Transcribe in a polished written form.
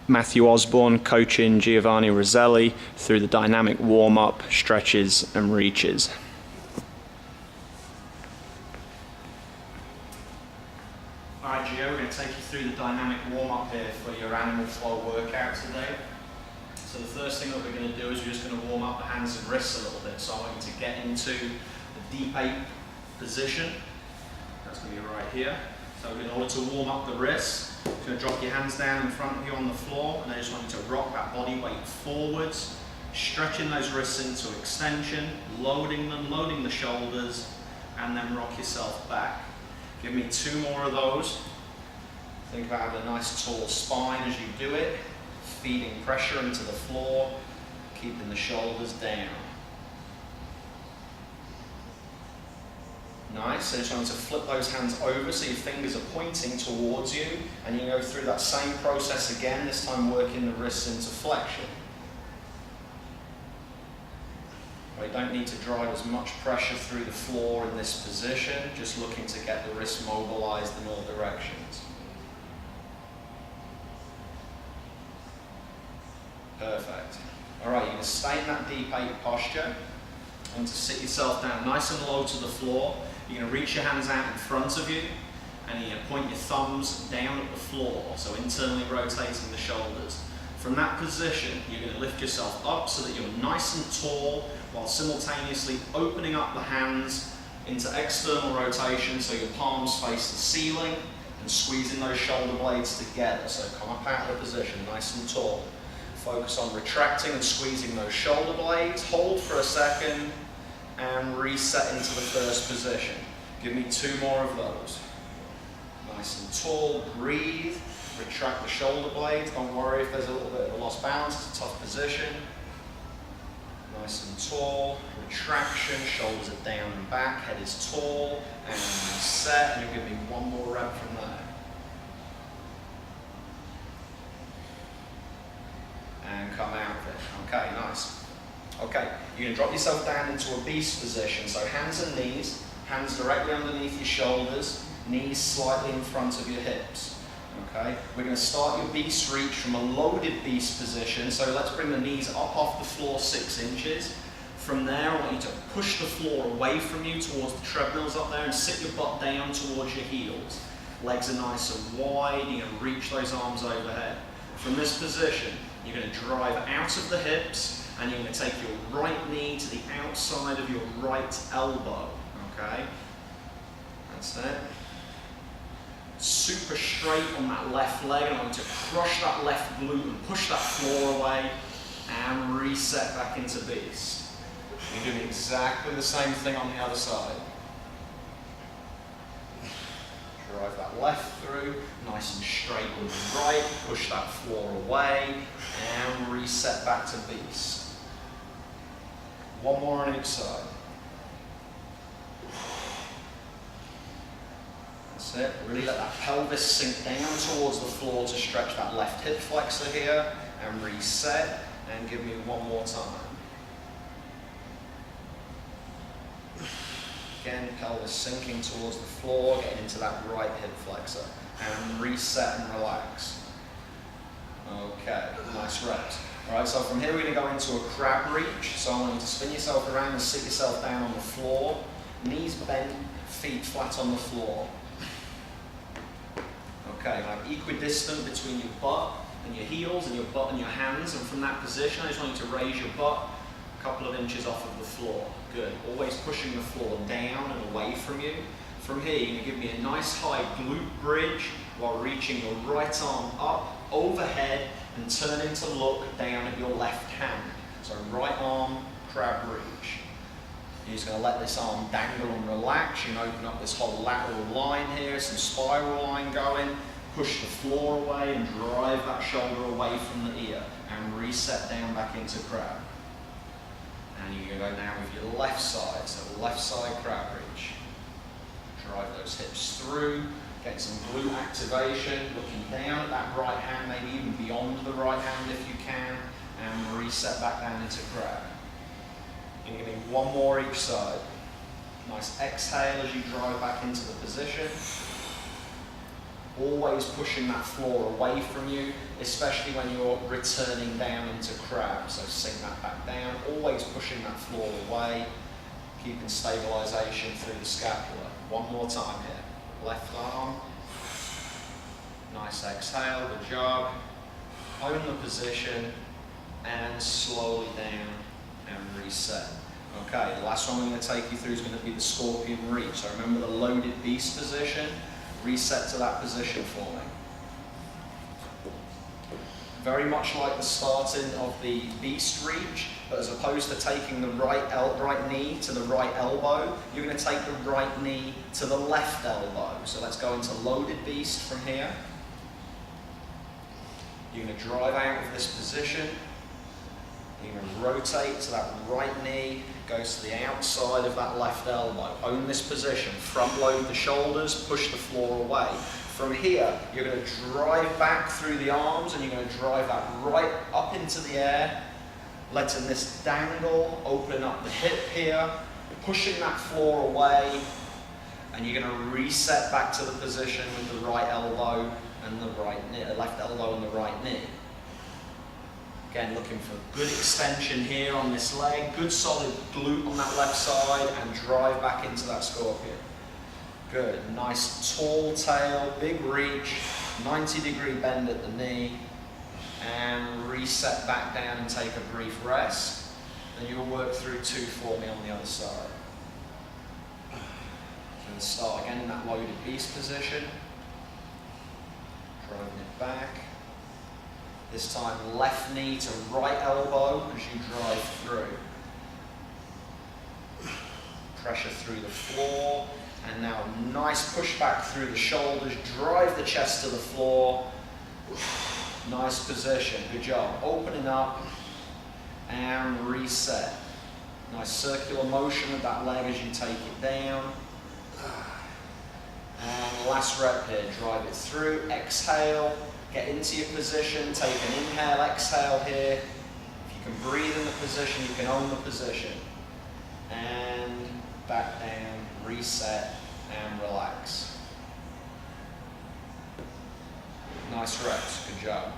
Matthew Osborne coaching Giovanni Roselli through the dynamic warm-up, stretches and reaches. Alright Gio, we're going to take you through the dynamic warm-up here for your animal flow workout today. So the first thing that we're going to do is we're just going to warm up the hands and wrists a little bit. So I want you to get into the deep 8 position. That's going to be right here. So in order to warm up the wrists, you're going to drop your hands down in front of you on the floor, and I just want you to rock that body weight forwards, stretching those wrists into extension, loading them, loading the shoulders, and then rock yourself back. Give me 2 more of those. Think about having a nice tall spine as you do it, feeding pressure into the floor, keeping the shoulders down. Nice, so just want to flip those hands over so your fingers are pointing towards you, and you go through that same process again, this time working the wrists into flexion. You don't need to drive as much pressure through the floor in this position, just looking to get the wrists mobilized in all directions. Perfect. Alright, you're going to stay in that deep 8 posture. And to sit yourself down nice and low to the floor. You're going to reach your hands out in front of you, and you're going to point your thumbs down at the floor, so internally rotating the shoulders. From that position, you're going to lift yourself up so that you're nice and tall, while simultaneously opening up the hands into external rotation so your palms face the ceiling, and squeezing those shoulder blades together. So come up out of the position, nice and tall. Focus on retracting and squeezing those shoulder blades. Hold for a second and reset into the first position. Give me 2 more of those. Nice and tall, breathe, retract the shoulder blades. Don't worry if there's a little bit of a lost balance, it's a tough position. Nice and tall, retraction, shoulders are down and back, head is tall, and reset, and you'll give me 1 more rep from there. And come out of it. Okay, nice. Okay, you're going to drop yourself down into a beast position. So hands and knees, hands directly underneath your shoulders, knees slightly in front of your hips. Okay, we're going to start your beast reach from a loaded beast position. So let's bring the knees up off the floor 6 inches. From there, I want you to push the floor away from you towards the treadmills up there and sit your butt down towards your heels. Legs are nice and wide. You're going to reach those arms overhead. From this position, you're going to drive out of the hips, and you're going to take your right knee to the outside of your right elbow, okay? That's it. Super straight on that left leg, and I want to crush that left glute and push that floor away, and reset back into beast. You're doing exactly the same thing on the other side. Drive that left through, nice and straight with the right, push that floor away, and reset back to beast. 1 more on each side. That's it. Really let that pelvis sink down towards the floor to stretch that left hip flexor here, and reset, and give me 1 more time. Again, pelvis sinking towards the floor, getting into that right hip flexor, and reset and relax. Okay, nice reps. Alright, so from here we're going to go into a crab reach. So I want you to spin yourself around and sit yourself down on the floor. Knees bent, feet flat on the floor. Okay, now equidistant between your butt and your heels, and your butt and your hands. And from that position, I just want you to raise your butt a couple of inches off of the floor. Good. Always pushing the floor down and away from you. From here, you're going to give me a nice high glute bridge while reaching your right arm up, overhead, and turning to look down at your left hand. So right arm, crab reach. You're just going to let this arm dangle and relax. You can open up this whole lateral line here, some spiral line going. Push the floor away and drive that shoulder away from the ear. And reset down back into crab. And you're going to go now with your left side, so left side crab reach. Drive those hips through, get some glute activation, looking down at that right hand, maybe even beyond the right hand if you can, and reset back down into crab. You're going to give me 1 more each side. Nice exhale as you drive back into the position. Always pushing that floor away from you, especially when you're returning down into crab. So sink that back down, always pushing that floor away, keeping stabilization through the scapula. One more time here. Left arm. Nice exhale, good job. Own the position and slowly down and reset. Okay, the last one I'm going to take you through is going to be the scorpion reach. So remember the loaded beast position. Reset to that position for me. Very much like the starting of the beast reach, but as opposed to taking the right knee to the right elbow, you're going to take the right knee to the left elbow. So let's go into loaded beast from here. You're going to drive out of this position. You're going to rotate to that right knee, goes to the outside of that left elbow. Own this position, front load the shoulders, push the floor away. From here, you're going to drive back through the arms and you're going to drive that right up into the air, letting this dangle, open up the hip here, pushing that floor away, and you're going to reset back to the position with the right elbow and the right knee, left elbow and the right knee. Again, looking for good extension here on this leg, good solid glute on that left side, and drive back into that scorpion. Good, nice tall tail, big reach, 90-degree bend at the knee, and reset back down and take a brief rest. Then you'll work through 2 for me on the other side. And start again in that loaded beast position, driving it back. This time left knee to right elbow as you drive through. Pressure through the floor, and now nice push back through the shoulders, drive the chest to the floor. Nice position, good job. Opening up and reset. Nice circular motion of that leg as you take it down. And last rep here, drive it through, exhale. Get into your position, take an inhale, exhale here. If you can breathe in the position, you can own the position. And back down, reset, and relax. Nice reps, good job.